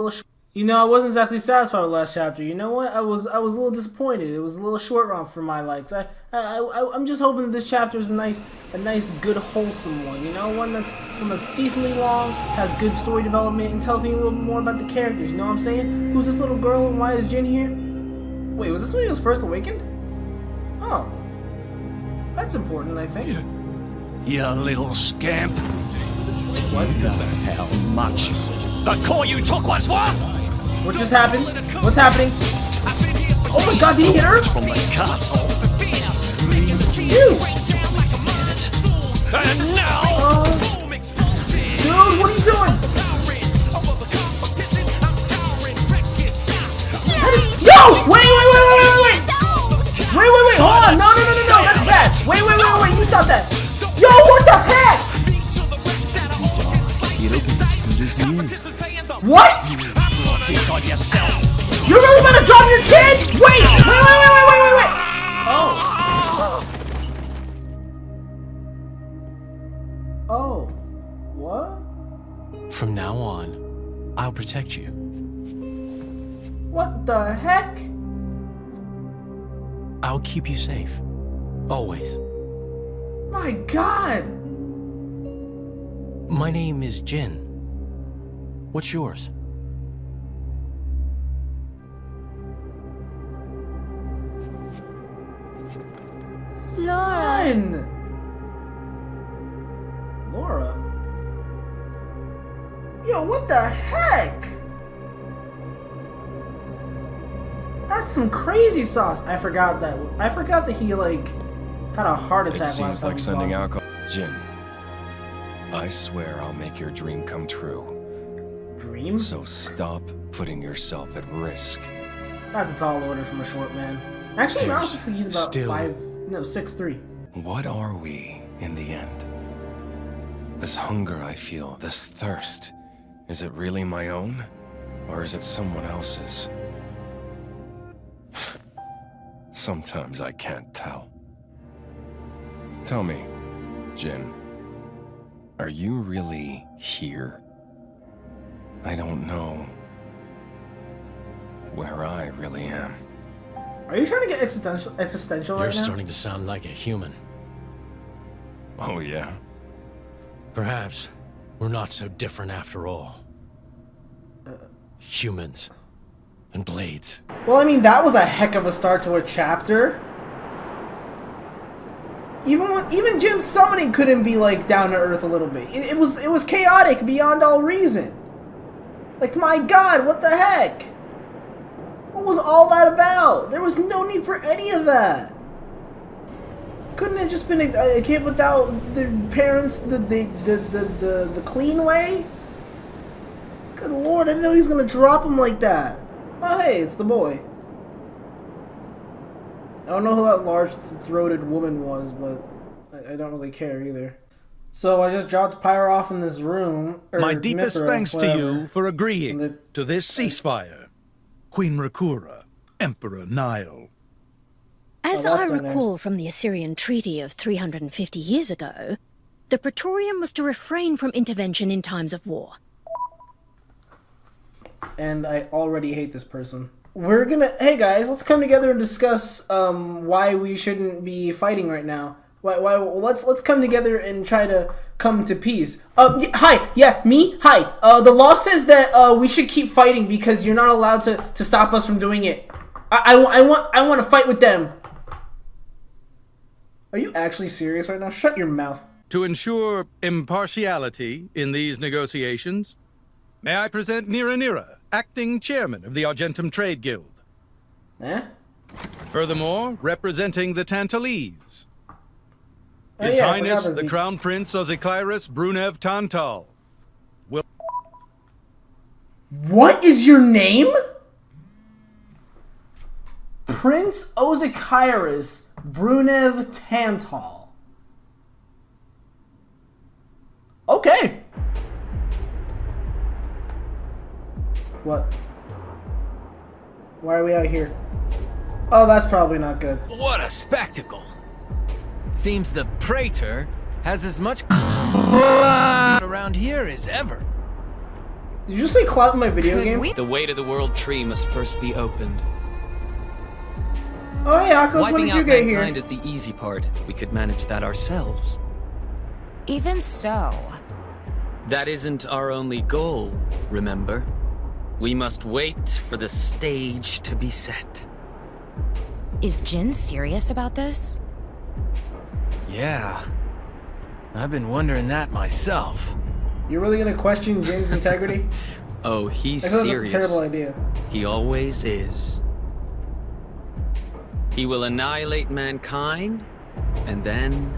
You know, I wasn't exactly satisfied with the last chapter. You know what? I was a little disappointed. It was a little short run for my likes. I'm just hoping that this chapter is a nice, good, wholesome one. You know, one that's decently long, has good story development, and tells me a little bit more about the characters. You know what I'm saying? Who's this little girl and why is Jin here? Wait, was this when he was first awakened? Oh, that's important, I think. You little scamp. What The hell much? The call you took was worth? What just happened? What's happening? Oh my god, did he hit her? From the castle. Dude! And now! Dude, what are you doing? Yo! Wait! Wait, hold on! No, that's bad! Wait, you stop that! Yo, what the heck? What? Inside yourself. You're really about to drop your kid? Wait! Oh. What? From now on, I'll protect you. What the heck? I'll keep you safe. Always. My god! My name is Jin. What's yours? Son! Laura? Yo, what the heck? That's some crazy sauce. I forgot that he like had a heart attack last time. It seems like sending alcohol. Jin, I swear I'll make your dream come true. Dream? So stop putting yourself at risk. That's a tall order from a short man. Actually, now looks like he's about 6'3". What are we in the end? This hunger I feel, this thirst, is it really my own? Or is it someone else's? Sometimes I can't tell. Tell me, Jin, are you really here? I don't know where I really am. Are you trying to get existential right now? You're starting to sound like a human. Oh yeah? Perhaps we're not so different after all. Humans and blades. Well, I mean, that was a heck of a start to a chapter. Even Jin's summoning couldn't be like down to earth a little bit. It was chaotic beyond all reason. Like, my god, what the heck? What was all that about? There was no need for any of that. Couldn't it just been a kid without their parents the clean way? Good lord, I didn't know he was gonna drop him like that. Oh hey, it's the boy. I don't know who that large-throated woman was, but I don't really care either. So I just dropped Pyro off in this room. My deepest thanks to you for agreeing to this ceasefire. Queen Rakura, Emperor Nile. As I recall from the Assyrian treaty of 350 years ago, the Praetorium was to refrain from intervention in times of war. And I already hate this person. Hey guys, let's come together and discuss why we shouldn't be fighting right now. Let's come together and try to come to peace. Hi, yeah, me. Hi. The law says that we should keep fighting because you're not allowed to stop us from doing it. I want to fight with them. Are you actually serious right now? Shut your mouth. To ensure impartiality in these negotiations, may I present Nira, acting chairman of the Argentum Trade Guild. Eh? Furthermore, representing the Tantalese, Oh, His yeah, I Highness forgot the Crown Prince Ozykairos Brunev Tantal. What is your name? Prince Ozykairos Brunev Tantal. Okay. What? Why are we out here? Oh, that's probably not good. What a spectacle! Seems the Praetor has as much around here as ever. Did you say clout in my video game? The way to the world tree must first be opened. Oh yeah, Akos, when Wiping did you out get here? mankind is the easy part. We could manage that ourselves. Even so, That isn't our only goal, remember? We must wait for the stage to be set. is Jin serious about this? Yeah. I've been wondering that myself. You're really gonna question Jin's integrity? Oh, he's I feel like serious. that's a terrible idea. He always is. He will annihilate mankind, and then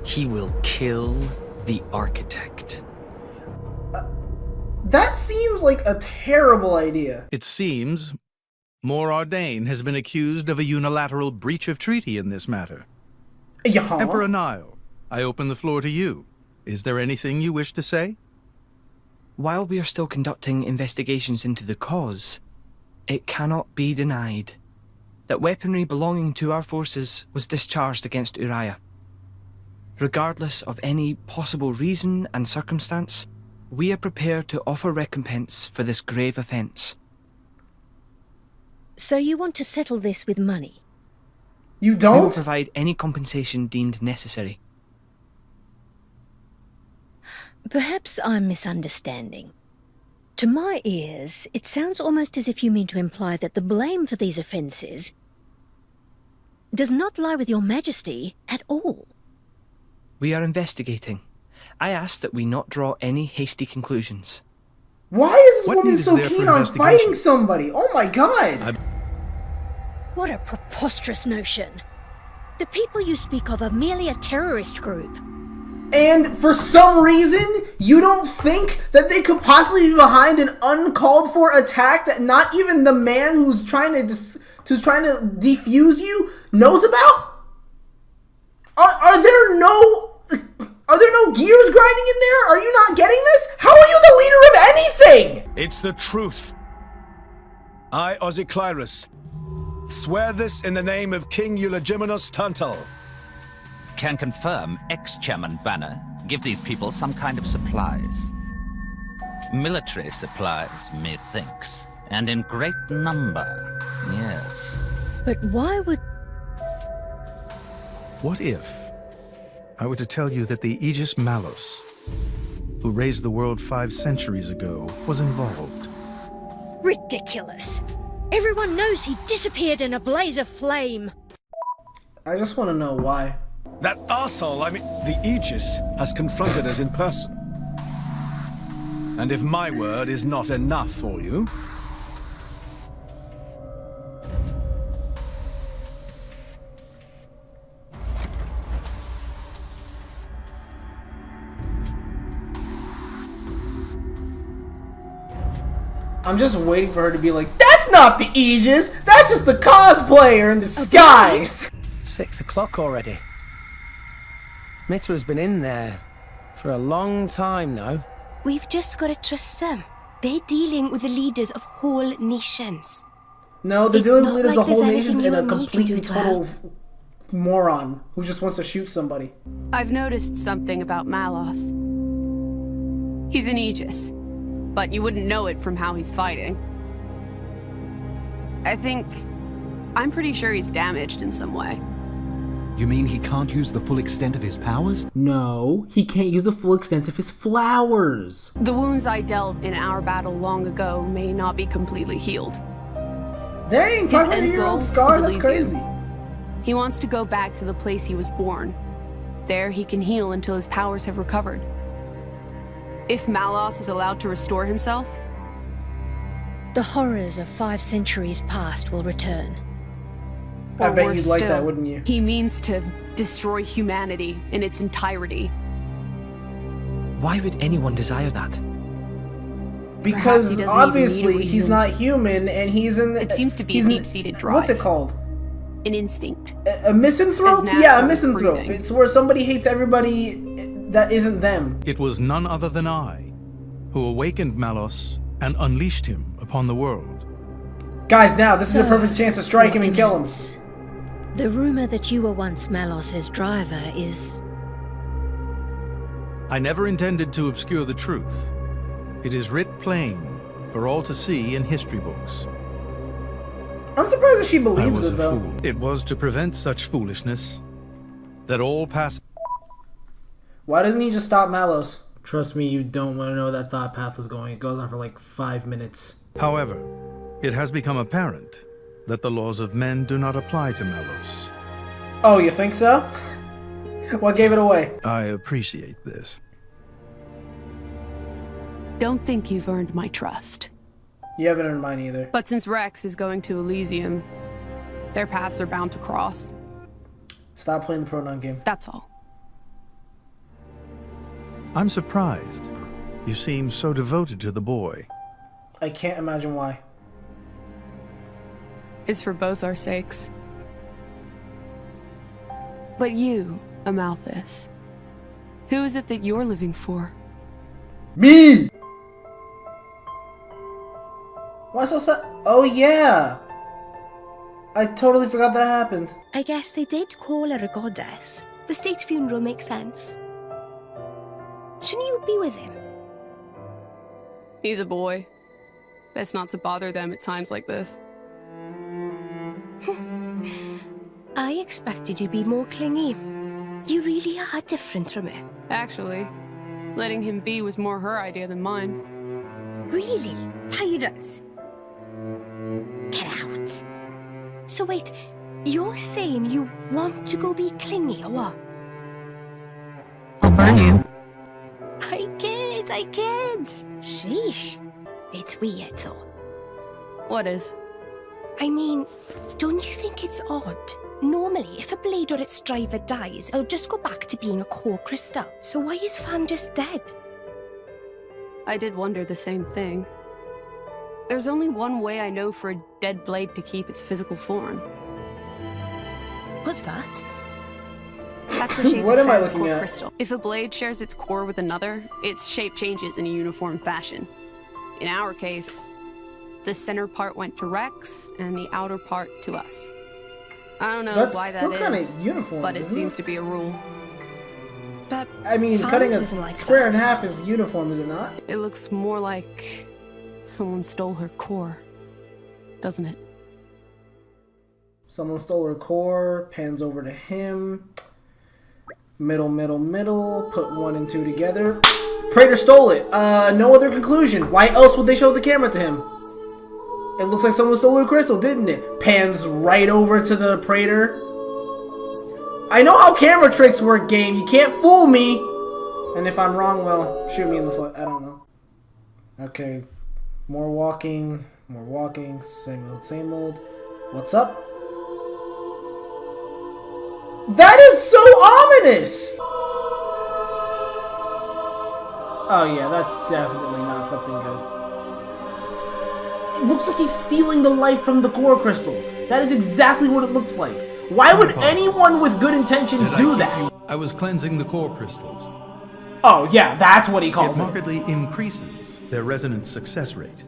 he will kill the architect. That seems like a terrible idea. It seems Mor Ardain has been accused of a unilateral breach of treaty in this matter. Yeah. Emperor Nile, I open the floor to you. Is there anything you wish to say? While we are still conducting investigations into the cause, it cannot be denied that weaponry belonging to our forces was discharged against Uriah. Regardless of any possible reason and circumstance, we are prepared to offer recompense for this grave offence. So you want to settle this with money? You We will don't? provide any compensation deemed necessary. Perhaps I'm misunderstanding. To my ears, it sounds almost as if you mean to imply that the blame for these offences does not lie with your Majesty at all. We are investigating. I ask that we not draw any hasty conclusions. Why is this What woman need is so there for keen on investigation? fighting somebody? Oh my god! What a preposterous notion. The people you speak of are merely a terrorist group. And for some reason, you don't think that they could possibly be behind an uncalled for attack that not even the man who's trying to defuse you knows about? Are there no gears grinding in there? Are you not getting this? How are you the leader of anything? It's the truth. I, Ozyclyrus, swear this in the name of King Eulogimenos Tantal. Can confirm ex-chairman Bana give these people some kind of supplies. Military supplies, methinks. And in great number, yes. But why would... What if I were to tell you that the Aegis Malos, who raised the world 5 centuries ago, was involved? Ridiculous. Everyone knows he disappeared in a blaze of flame. I just want to know why. That arsehole, the Aegis, has confronted us in person. And if my word is not enough for you... I'm just waiting for her to be like, that's not the Aegis! That's just the cosplayer in disguise! 6 o'clock already. Mithra's been in there for a long time now. We've just got to trust them. They're dealing with the leaders of whole nations. No, they're It's dealing not with leaders like of whole there's nations anything and you a and me can completely do to help. total moron who just wants to shoot somebody. I've noticed something about Malos. He's an Aegis, but you wouldn't know it from how he's fighting. I'm pretty sure he's damaged in some way. You mean he can't use the full extent of his powers? No, he can't use the full extent of his flowers. The wounds I dealt in our battle long ago may not be completely healed. Dang, His end 500-year-old goal scar, is that's Elysium. crazy. He wants to go back to the place he was born. There he can heal until his powers have recovered. If Malos is allowed to restore himself, The horrors of 5 centuries past will return. I or bet worse you'd like still, that, wouldn't you? he means to destroy humanity in its entirety. Why would anyone desire that? Perhaps he Because doesn't even obviously need a he's reason. not human and he's in the... It seems to be he's a in- deep-seated drive. What's it called? An instinct. A misanthrope? As natural Yeah, a as misanthrope. breathing. It's where somebody hates everybody that isn't them. It was none other than I who awakened Malos and unleashed him upon the world. Guys, now, this is a So, perfect chance to strike him Your and kill him. Eminence, the rumor that you were once Malos's driver is... I never intended to obscure the truth. It is writ plain for all to see in history books. I'm surprised that she I believes was it, a though. fool. It was to prevent such foolishness that all pass. Why doesn't he just stop Mallows? Trust me, you don't want to know where that thought path is going. It goes on for like 5 minutes. However, it has become apparent that the laws of men do not apply to Mallows. Oh, you think so? What gave it away? I appreciate this. Don't think you've earned my trust. You haven't earned mine either. But since Rex is going to Elysium, their paths are bound to cross. Stop playing the pronoun game. That's all. I'm surprised. You seem so devoted to the boy. I can't imagine why. It's for both our sakes. But you, Amalthus, who is it that you're living for? Me! Why so sad? Oh yeah! I totally forgot that happened. I guess they did call her a goddess. The state funeral makes sense. Shouldn't you be with him? He's a boy. Best not to bother them at times like this. I expected you to be more clingy. You really are different from her. Actually, letting him be was more her idea than mine. Really? Pirates? Get out. So wait, you're saying you want to go be clingy or what? I'll burn you. I kid. Sheesh. It's weird though. What is? I mean, don't you think it's odd? Normally, if a blade or its driver dies, it'll just go back to being a core crystal. So why is Fan just dead? I did wonder the same thing. There's only one way I know for a dead blade to keep its physical form. What's that? That's the shape What of am I Fan's looking core at? crystal. If a blade shares its core with another, its shape changes in a uniform fashion. In our case, the center part went to Rex, and the outer part to us. I don't know That's why that still kind is, of uniform, but it isn't seems to be a rule. But I mean, Fan's cutting a isn't like square that. in half is uniform, is it not? It looks more like someone stole her core, doesn't it? Someone stole her core, pans over to him. Middle, put 1 and 2 together. Praetor stole it. No other conclusion. Why else would they show the camera to him? It looks like someone stole her crystal, didn't it? Pans right over to the Praetor. I know how camera tricks work, game. You can't fool me. And if I'm wrong, well, shoot me in the foot. I don't know. Okay. More walking. Same old. What's up? That is so ominous! Oh yeah, that's definitely not something good. It looks like he's stealing the life from the core crystals. That is exactly what it looks like. Why would anyone with good intentions do that? I was cleansing the core crystals. Oh yeah, that's what he calls It it. markedly increases their resonance success rate.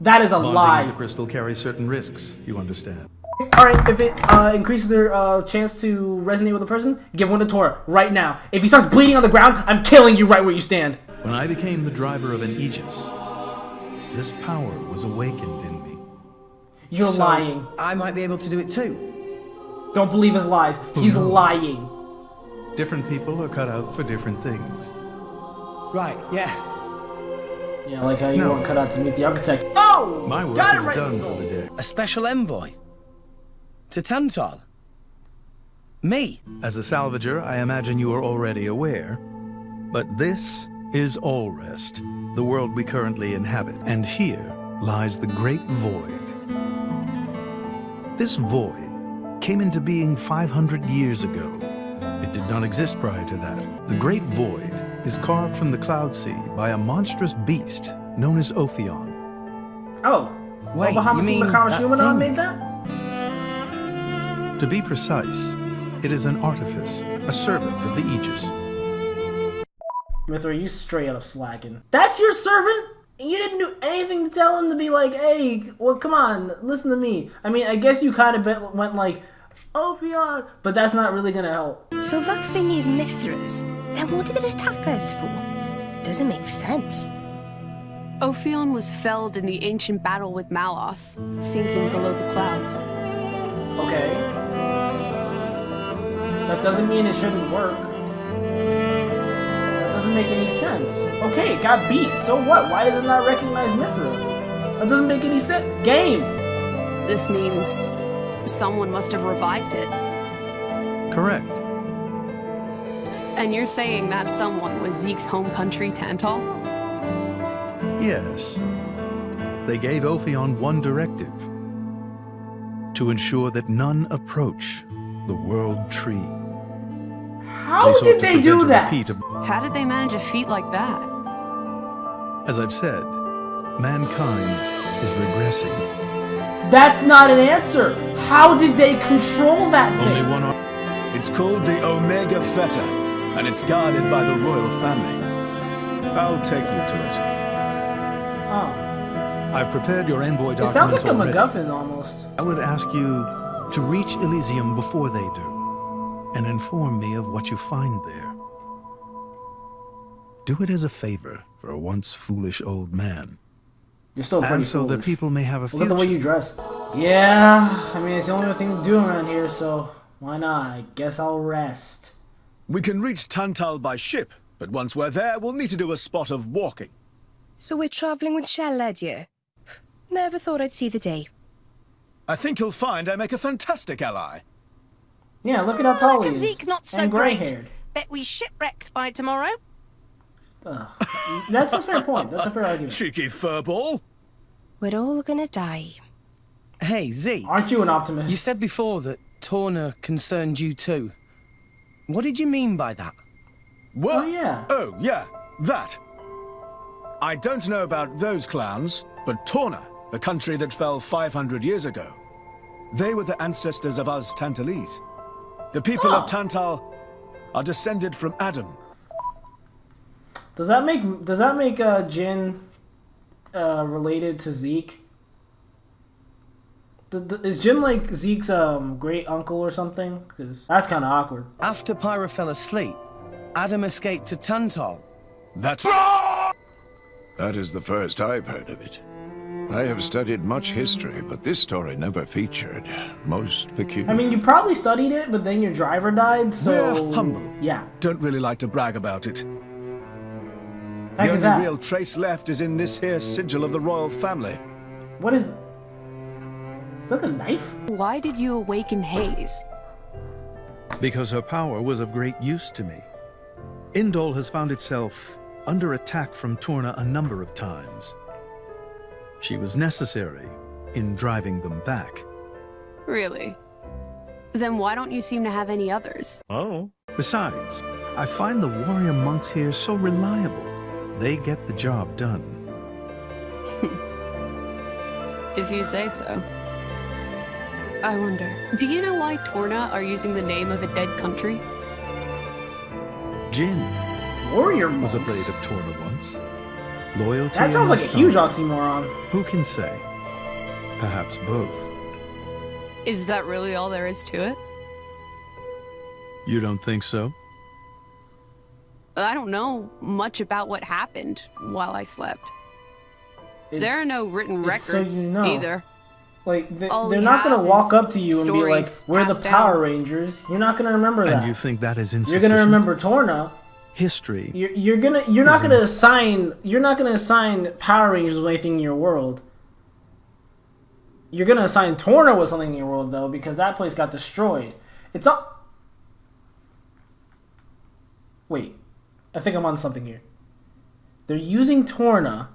That is a Bonding lie. with the crystal carries certain risks, you understand. Alright, if it increases their chance to resonate with a person, give one to Tora right now. If he starts bleeding on the ground, I'm killing you right where you stand. When I became the driver of an Aegis, this power was awakened in me. You're So, lying. I might be able to do it too. Don't believe his lies. He's knows? lying. Different people are cut out for different things. Right, yeah. Yeah, like how you No. weren't cut out to meet the architect. Oh! My work got it is right in done the for soul. the day. A special envoy? To Tantal? Me? As a salvager, I imagine you are already aware. But this is Allrest, the world we currently inhabit. And here lies the Great Void. This void came into being 500 years ago. It did not exist prior to that. The Great Void is carved from the Cloud Sea by a monstrous beast known as Ophion. Oh. Wait, Bahamasi you mean Makara that Shumanon thing? made that? To be precise, it is an artifice, a servant of the Aegis. Mithra, you straight up slacking. That's your servant? And you didn't do anything to tell him to be like, hey, well, come on, listen to me. I mean, I guess you kind of went like, oh, PR, but that's not really gonna help. So that thing is Mithra's. Then what did it attack us for? Doesn't make sense. Ophion was felled in the ancient battle with Malos, sinking below the clouds. Okay. That doesn't mean it shouldn't work. That doesn't make any sense. Okay, it got beat. So what? Why does it not recognize Mithra? That doesn't make any sense. Game! This means someone must have revived it. Correct. And you're saying that someone was Zeke's home country, Tantal? Yes. They gave Ophion one directive: to ensure that none approach the World Tree. How did they do that? How did they manage a feat like that? As I've said, mankind is regressing. That's not an answer. How did they control that thing? Only one. It's called the Omega Theta, and it's guarded by the royal family. I'll take you to it. Oh. I've prepared your envoy It documents sounds like a already. MacGuffin almost. I would ask you to reach Elysium before they do, and inform me of what you find there. Do it as a favor for a once foolish old man. You're still pretty and so foolish. that people may have a Look future. at the way you dress. Yeah, I mean, it's the only thing to do around here, so why not? I guess I'll rest. We can reach Tantal by ship, but once we're there, we'll need to do a spot of walking. So we're travelling with Shell led you? Never thought I'd see the day. I think you'll find I make a fantastic ally. Yeah, look at how tall he is. Zeke not so and great. gray-haired. Bet we shipwrecked by tomorrow. That's a fair point. That's a fair argument. Cheeky furball. We're all gonna die. Hey, Zeke. Aren't you an optimist? You said before that Torna concerned you too. What did you mean by that? What? Oh, yeah. Oh, yeah, that. I don't know about those clowns, but Torna, the country that fell 500 years ago, they were the ancestors of us Tantalese. The people of Tantal are descended from Adam. Does that make Jin related to Zeke? Is Jin like Zeke's great uncle or something? Because that's kind of awkward. After Pyra fell asleep, Adam escaped to Tantal. That's... That is the first I've heard of it. I have studied much history, but this story never featured. Most peculiar. I mean, you probably studied it, but then your driver died, so... We're humble. Yeah. Don't really like to brag about it. Heck The is only that? real trace left is in this here sigil of the royal family. What is... Is that a knife? Why did you awaken Hayes? Because her power was of great use to me. Indol has found itself under attack from Torna a number of times. She was necessary in driving them back. Really? Then why don't you seem to have any others? Oh. Besides, I find the warrior monks here so reliable. They get the job done. If you say so. I wonder, do you know why Torna are using the name of a dead country? Jin Warrior was monks? afraid of Torna once. Loyalty That sounds and like a huge nostalgia. oxymoron. Who can say? Perhaps both. Is that really all there is to it? You don't think so? I don't know much about what happened while I slept. There are no written it's so records you know. either. Like, All they're we not going to have walk is up to you and be like, stories we're the passed Power down. Rangers. You're not going to remember that. And you think that is You're insufficient? going to remember Torna. History. You're not going to assign Power Rangers with anything in your world. You're going to assign Torna with something in your world, though, because that place got destroyed. It's all... Wait. I think I'm on something here. They're using Torna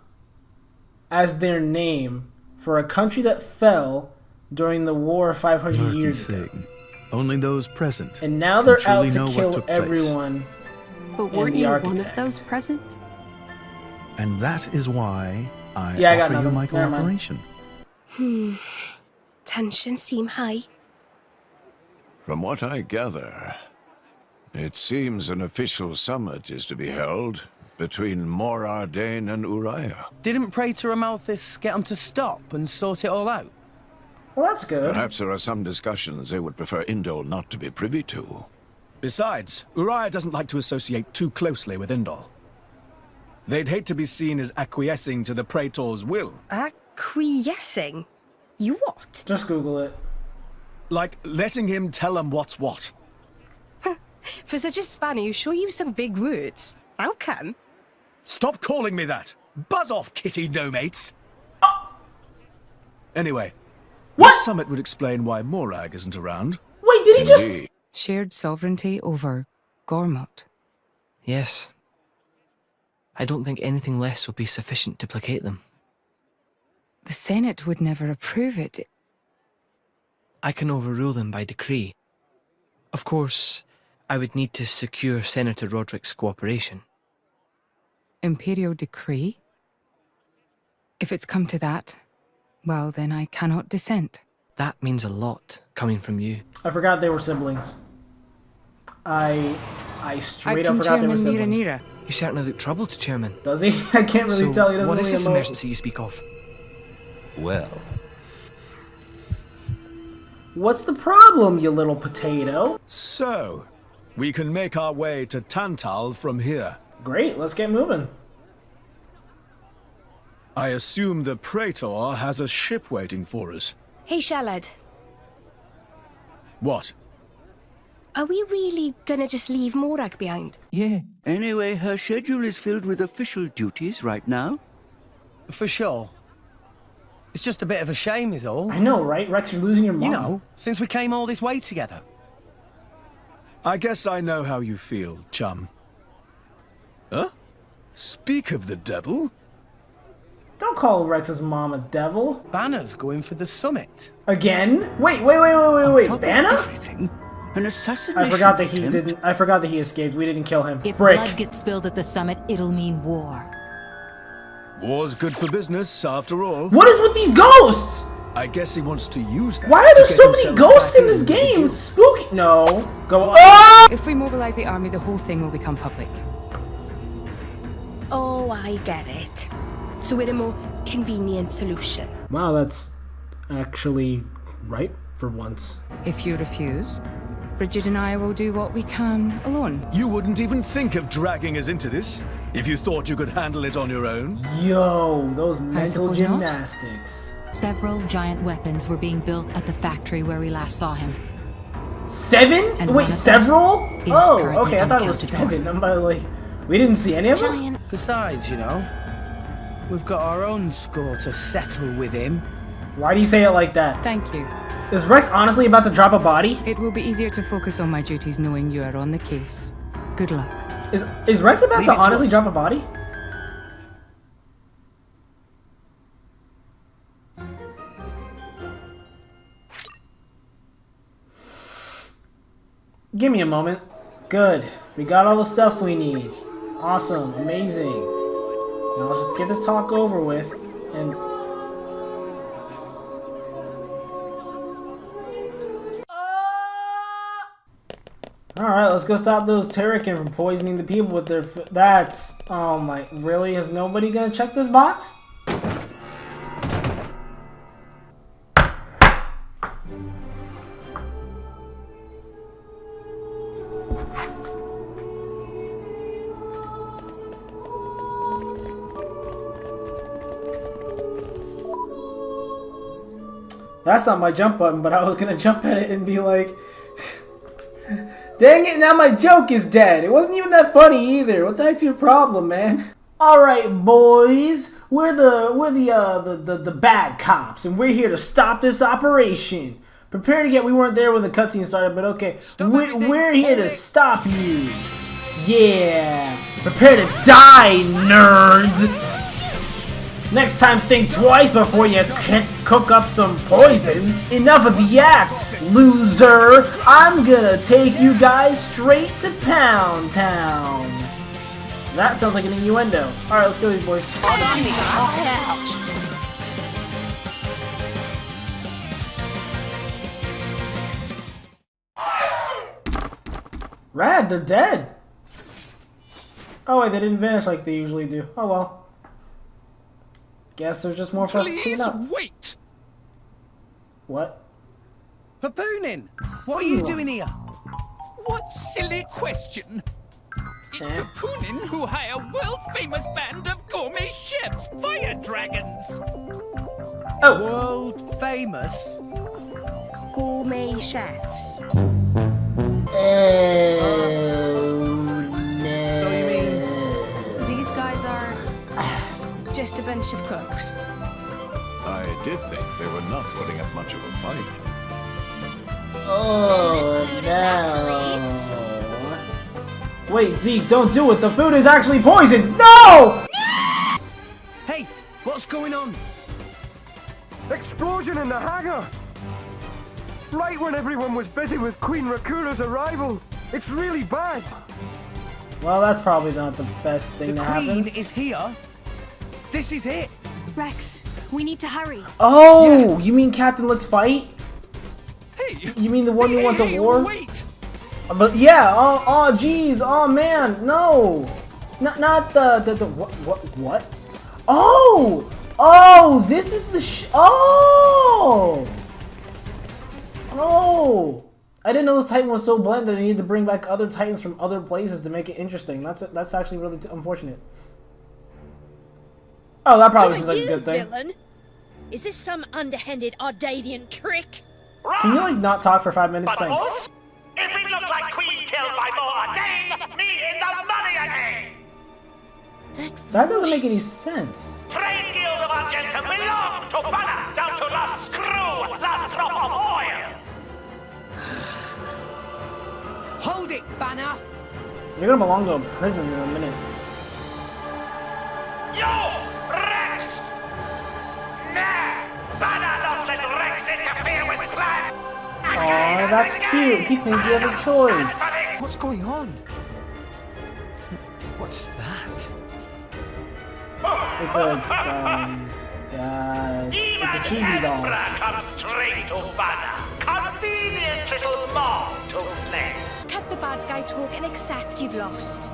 as their name for a country that fell during the war 500 Murky years ago. thing. Only those present. And now can they're truly out to know what kill took place. everyone. But and weren't the you one architect. of those present? And that is why I Yeah, I got offer you nothing. my Never mind. cooperation. Tensions seem high. From what I gather, it seems an official summit is to be held between Mor Ardain and Uriah. Didn't Praetor Amalthus get them to stop and sort it all out? Well, that's good. Perhaps there are some discussions they would prefer Indol not to be privy to. Besides, Uriah doesn't like to associate too closely with Indol. They'd hate to be seen as acquiescing to the Praetor's will. Acquiescing? You what? Just Google it. Like letting him tell them what's what. For such a spanner, you sure use some big words. How come? Stop calling me that! Buzz off, kitty no-mates! Anyway, what? This summit would explain why Morag isn't around. Wait, did he just... Shared sovereignty over Gormott? Yes. I don't think anything less would be sufficient to placate them. The Senate would never approve it. I can overrule them by decree. Of course, I would need to secure Senator Roderick's cooperation. Imperial decree? If it's come to that, well, then I cannot dissent. That means a lot, coming from you. I forgot they were siblings. I straight up Acting forgot they were Chairman siblings. Nira. You certainly look troubled, Chairman. Does he? I can't really tell. He doesn't what really is this emote. emergency you speak of? Well, What's the problem, you little potato? So, we can make our way to Tantal from here. Great, let's get moving. I assume the Praetor has a ship waiting for us. Hey, Shalad. What? Are we really gonna just leave Morag behind? Yeah. Anyway, her schedule is filled with official duties right now. For sure. It's just a bit of a shame is all. I know, right? Rex, you're losing your mom. You know, since we came all this way together. I guess I know how you feel, chum. Huh? Speak of the devil? Don't call Rex's mom a devil. Banner's going for the summit. Again? Wait. Bana? An assassination I forgot that he attempt? didn't. I forgot that he escaped. We didn't kill him. If Frick. blood gets spilled at the summit, it'll mean war. War's good for business, after all. What is with these ghosts? I guess he wants to use that. Why are there to get so many himself ghosts back in this with the game? guild. It's spooky. No. Go. Oh! If we mobilize the army, the whole thing will become public. Oh, I get it. So we're a more convenient solution. Wow, that's actually right for once. If you refuse, Bridget and I will do what we can alone. You wouldn't even think of dragging us into this if you thought you could handle it on your own. Yo, those mental suppose not. gymnastics. Several giant weapons were being built at the factory where we last saw him. 7? And Wait, one of several? them is Oh, currently okay, I thought it was unaccounted for. 7. I'm about like, we didn't see any of them? Giant. Besides, you know, we've got our own score to settle with him. Why do you say it like that? Thank you. Is Rex honestly about to drop a body? It will be easier to focus on my duties knowing you are on the case. Good luck. Is Rex about Leave to it to honestly us. drop a body? Give me a moment. Good. We got all the stuff we need. Awesome. Amazing. Now let's just get this talk over with and... Alright, let's go stop those Terrican from poisoning the people with their that's... Oh my... Really? Is nobody gonna check this box? That's not my jump button, but I was gonna jump at it and be like... Dang it, now my joke is dead. It wasn't even that funny either. What the heck's your problem, man? Alright, boys. We're the bad cops, and we're here to stop this operation. Prepare to get... We weren't there when the cutscene started, but okay. We're here to stop you. Yeah. Prepare to die, nerds. Next time, think twice before you cook up some poison. Enough of the act, loser. I'm gonna take you guys straight to Pound Town. That sounds like an innuendo. Alright, let's go, these boys. Rad, they're dead. Oh wait, they didn't vanish like they usually do. Oh well. Guess there's just more for us to clean up. Wait! What? Papoonin! What are you doing here? What silly question! Punin who hire world-famous band of gourmet chefs, fire dragons. Oh. World famous? Gourmet chefs. So you mean these guys are just a bunch of cooks? I did think they were not putting up much of a fight. Oh, no. Wait, Zeke, don't do it. The food is actually poisoned. No! Hey, what's going on? Explosion in the hangar! Right when everyone was busy with Queen Rakura's arrival. It's really bad. Well, that's probably not the best thing to happen. The Queen is here. This is it. Rex, we need to hurry. Oh, you mean Captain Let's Fight? Hey, you mean the one who wants a war? Wait. But yeah, oh, jeez, oh man, no, not the what? Oh, this is the oh, I didn't know this Titan was so bland that they needed to bring back other Titans from other places to make it interesting. That's actually really unfortunate. Oh, that probably seems like a good thing. Villain? Is this some underhanded Ardanian trick? Can you like not talk for 5 minutes? Thanks. If we look like Queen killed by more Dane, me in the money again! That doesn't make any sense. Trade Guild of Argenta belong to Bana, down to last screw, last drop of oil! Hold it, Bana! You're gonna belong to a prison in a minute. Yo! Rex! Nah! Bana not let Rex interfere with plans! Aw, that's cute. He thinks he has a choice. What's going on? What's that? It's a chibi doll. Comes straight to Bana. Convenient little mob to play. Cut the bad guy talk and accept you've lost.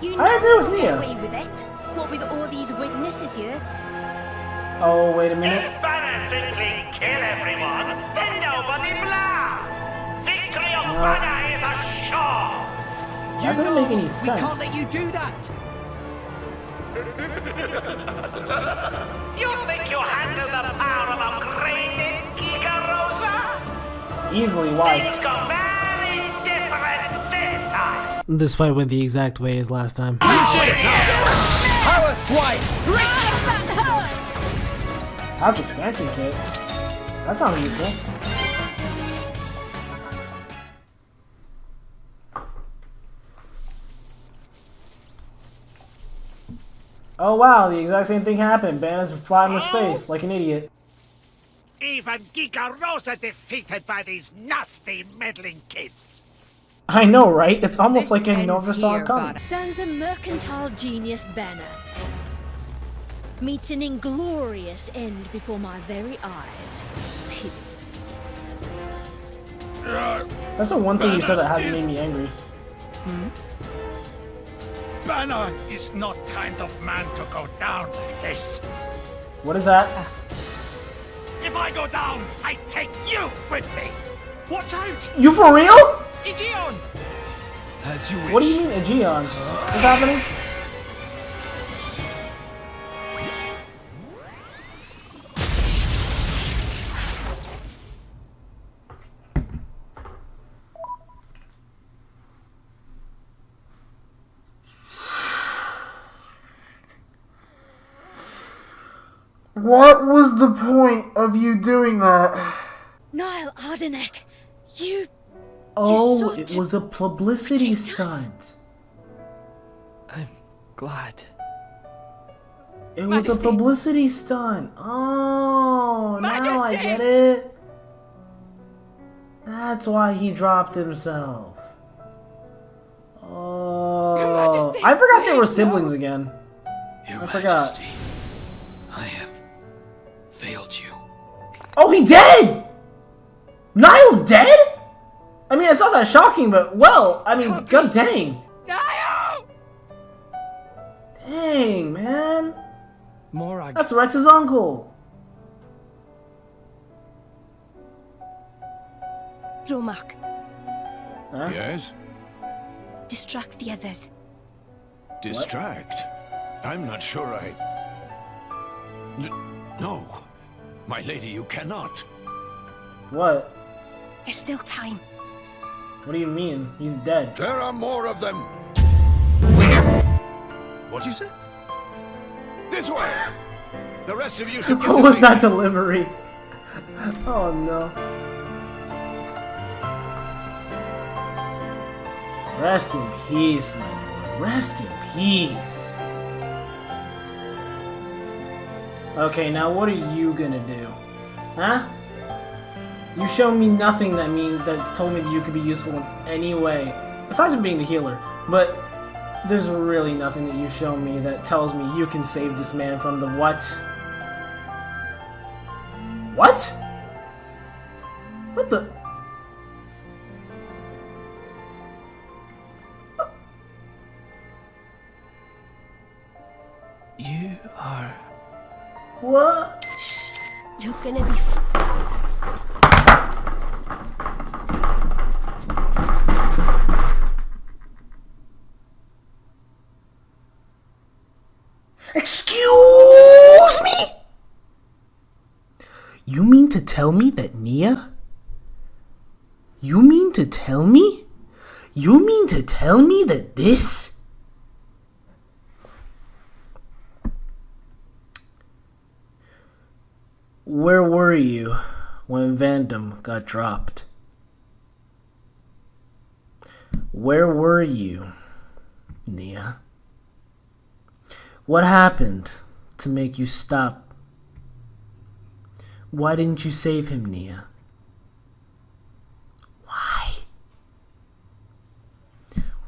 You I know agree with you'll Mia. get away with it. What with all these witnesses here? Oh, wait a minute. If Bana simply kill everyone, then nobody blah. Victory of Bana is assured. That doesn't make any We sense. can't let you do that. You think you handle the power of upgraded Giga Rosa? Easily, why? Things go very different this time. This fight went the exact way as last time. Power swipe! Pouch expansion kit. That sounds useful. Oh wow, the exact same thing happened. Bana's flying in his face like an idiot. Even Giga Rosa defeated by these nasty meddling kids. I know, right? It's almost This like I ends never saw here, it coming. So the mercantile genius Bana meets an inglorious end before my very eyes. That's the one thing you said that hasn't made me angry. Bana is not kind of man to go down like this. What is that? If I go down, I take you with me. Watch out! You for real? Aegeon! As you wish. What do you mean, Aegeon? What's happening? What was the point of you doing that? Niall Ardenek, you... Oh, it was a publicity stunt. I'm glad. It was a publicity stunt. Oh, now I Majesty! get it. That's why he dropped himself. Oh, I forgot they were siblings again. I forgot. I have failed you. Oh, he dead! Niall's dead? I mean, it's not that shocking, but well, I mean, god dang. Niall! Dang, man. Morag. That's Rex's uncle. Romak, Huh? Yes? distract the others. Distract? I'm not sure No. My lady, you cannot. What? There's still time. What do you mean? He's dead. There are more of them. What you say? This way. The rest of you should get What to was safety. that delivery? Oh no. Rest in peace, my boy. Rest in peace. Okay, now what are you gonna do? Huh? You shown me nothing that told me that you could be useful in any way. Aside from being the healer. But there's really nothing that you've shown me that tells me you can save this man from the what? What? What the? You are... What? You're gonna be Excuse me? You mean to tell me that Nia? You mean to tell me? You mean to tell me that this? Where were you when Vandom got dropped? Where were you, Nia? What happened to make you stop? Why didn't you save him, Nia? Why?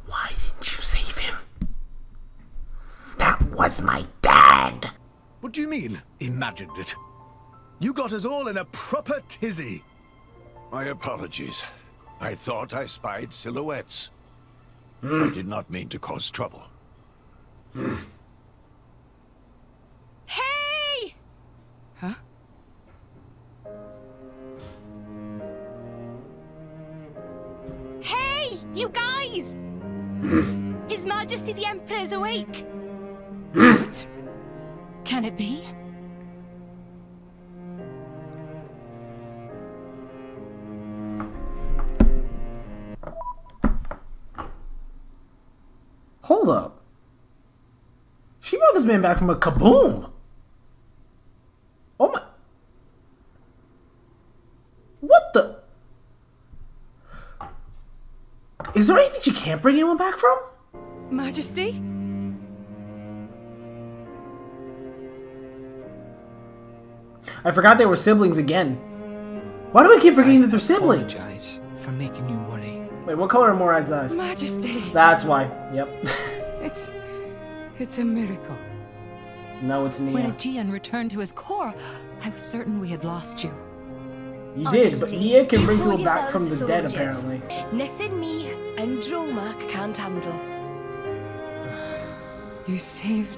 Why didn't you save him? That was my dad. What do you mean, imagined it? You got us all in a proper tizzy. My apologies. I thought I spied silhouettes. I did not mean to cause trouble. Hey! Huh? Hey, you guys! His Majesty the Emperor's awake. What? Can it be? Hold up. She brought this man back from a kaboom. Oh my. What the? Is there anything she can't bring anyone back from? Majesty? I forgot they were siblings again. Why do I keep forgetting that they're siblings? Apologize for making you worry. Wait, what color are Morag's eyes? Majesty! That's why. Yep. It's a miracle. No, it's Nia. When Aegean returned to his core, I was certain we had lost you. You did, but Nia can bring Hold people back from the yourselves, dead, soldiers. apparently. Nothing me and Dromark can't handle. You saved...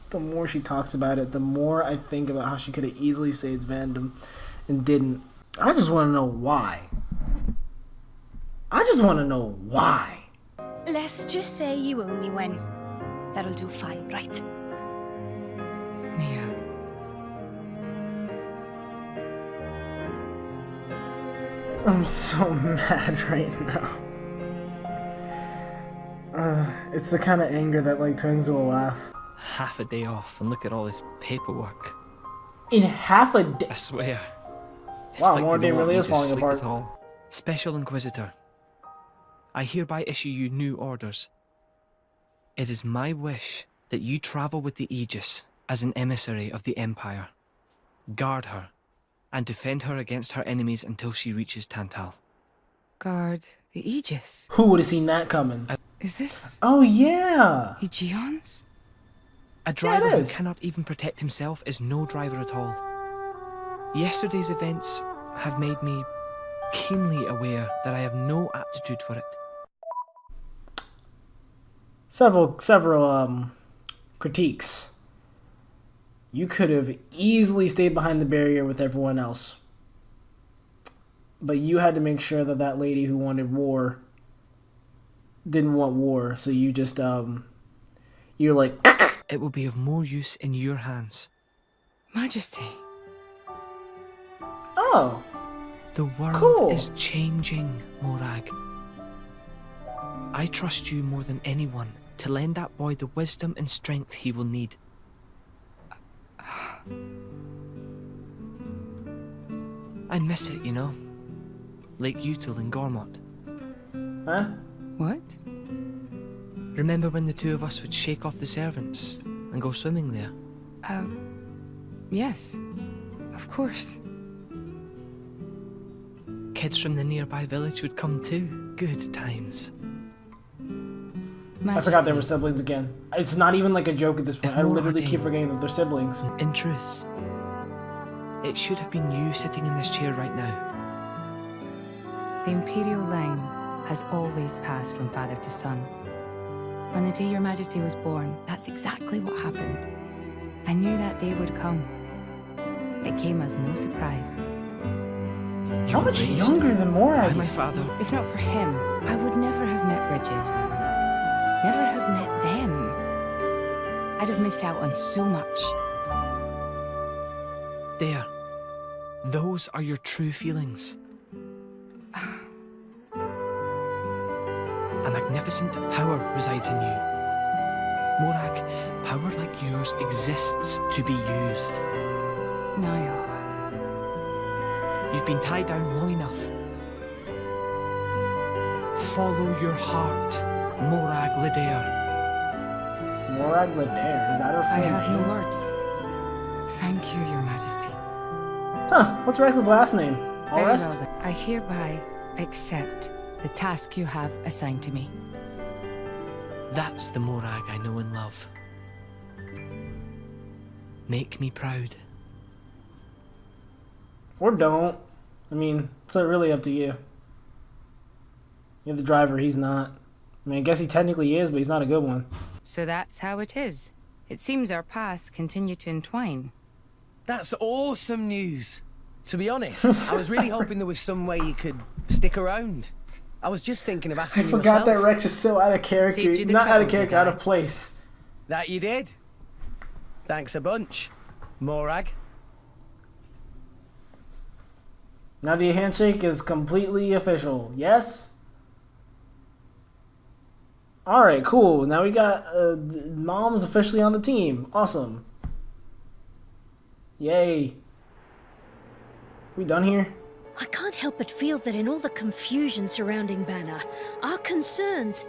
The more she talks about it, the more I think about how she could have easily saved Vandom and didn't. I just want to know why. I just want to know why. Let's just say you owe me one. That'll do fine, right? Nia. I'm so mad right now. It's the kind of anger that like turns into a laugh. Half a day off and look at all this paperwork. In half a day? I swear. It's Wow, like Morday they don't want really me is to falling sleep apart. at all. Special Inquisitor, I hereby issue you new orders. It is my wish that you travel with the Aegis as an emissary of the Empire. Guard her, and defend her against her enemies until she reaches Tantal. Guard the Aegis. Who would have seen that coming? Is this... Oh, yeah. Aegeon's? A driver it who is. cannot even protect himself is no driver at all. Yesterday's events have made me keenly aware that I have no aptitude for it. Several critiques. You could have easily stayed behind the barrier with everyone else. but you had to make sure that that lady who wanted war didn't want war, so you just, you're like... It will be of more use in your hands. Majesty. Oh. The world Cool. is changing, Morag. I trust you more than anyone to lend that boy the wisdom and strength he will need. I miss it, you know. Lake Util and Gormott. Huh? What? Remember when the two of us would shake off the servants and go swimming there? Yes. Of course. Kids from the nearby village would come too. Good times. Majesty. I forgot they were siblings again. It's not even like a joke at this point. If I more literally are keep forgetting that they're siblings. In truth, it should have been you sitting in this chair right now. The Imperial line has always passed from father to son. On the day your Majesty was born, that's exactly what happened. I knew that day would come. It came as no surprise. How much younger than Morag? My father. If not for him, I would never have met Bridget. Never have met them. I'd have missed out on so much. There. Those are your true feelings. A magnificent power resides in you. Morag, power like yours exists to be used. Niall. You've been tied down long enough. Follow your heart, Morag Lidair. Morag Lidair? Is that her full I have name? no words. Thank you, Your Majesty. Huh, what's Rex's last name? Very Allrest? well then. I hereby accept the task you have assigned to me. That's the Morag I know and love. Make me proud. Or don't. I mean, it's really up to you. You're the driver, he's not. I mean, I guess he technically is, but he's not a good one. So that's how it is. It seems our paths continue to entwine. That's awesome news. To be honest, I was really hoping there was some way you could stick around. I was just thinking of I asking you forgot myself. that Rex is so out of character. Saved you the Not out of trouble, character, did out I? of place. That you did. Thanks a bunch, Morag. Now the handshake is completely official. Yes? Alright, cool. Now we got Mom's officially on the team. Awesome. Yay. We done here? I can't help but feel that in all the confusion surrounding Bana, our concerns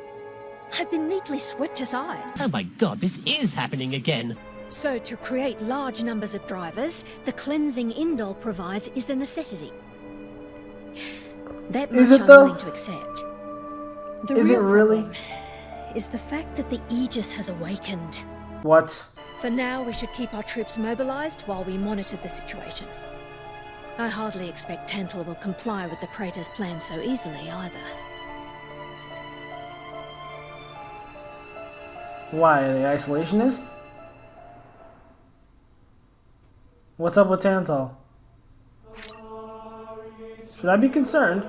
have been neatly swept aside. Oh my god, this is happening again. So to create large numbers of drivers, the cleansing Indol provides is a necessity. That much Is it I'm though? willing to accept. The Is it real really? problem is the fact that the Aegis has awakened. What? For now, we should keep our troops mobilized while we monitor the situation. I hardly expect Tantal will comply with the Praetor's plan so easily either. Why, are they isolationist? What's up with Tantal? Should I be concerned?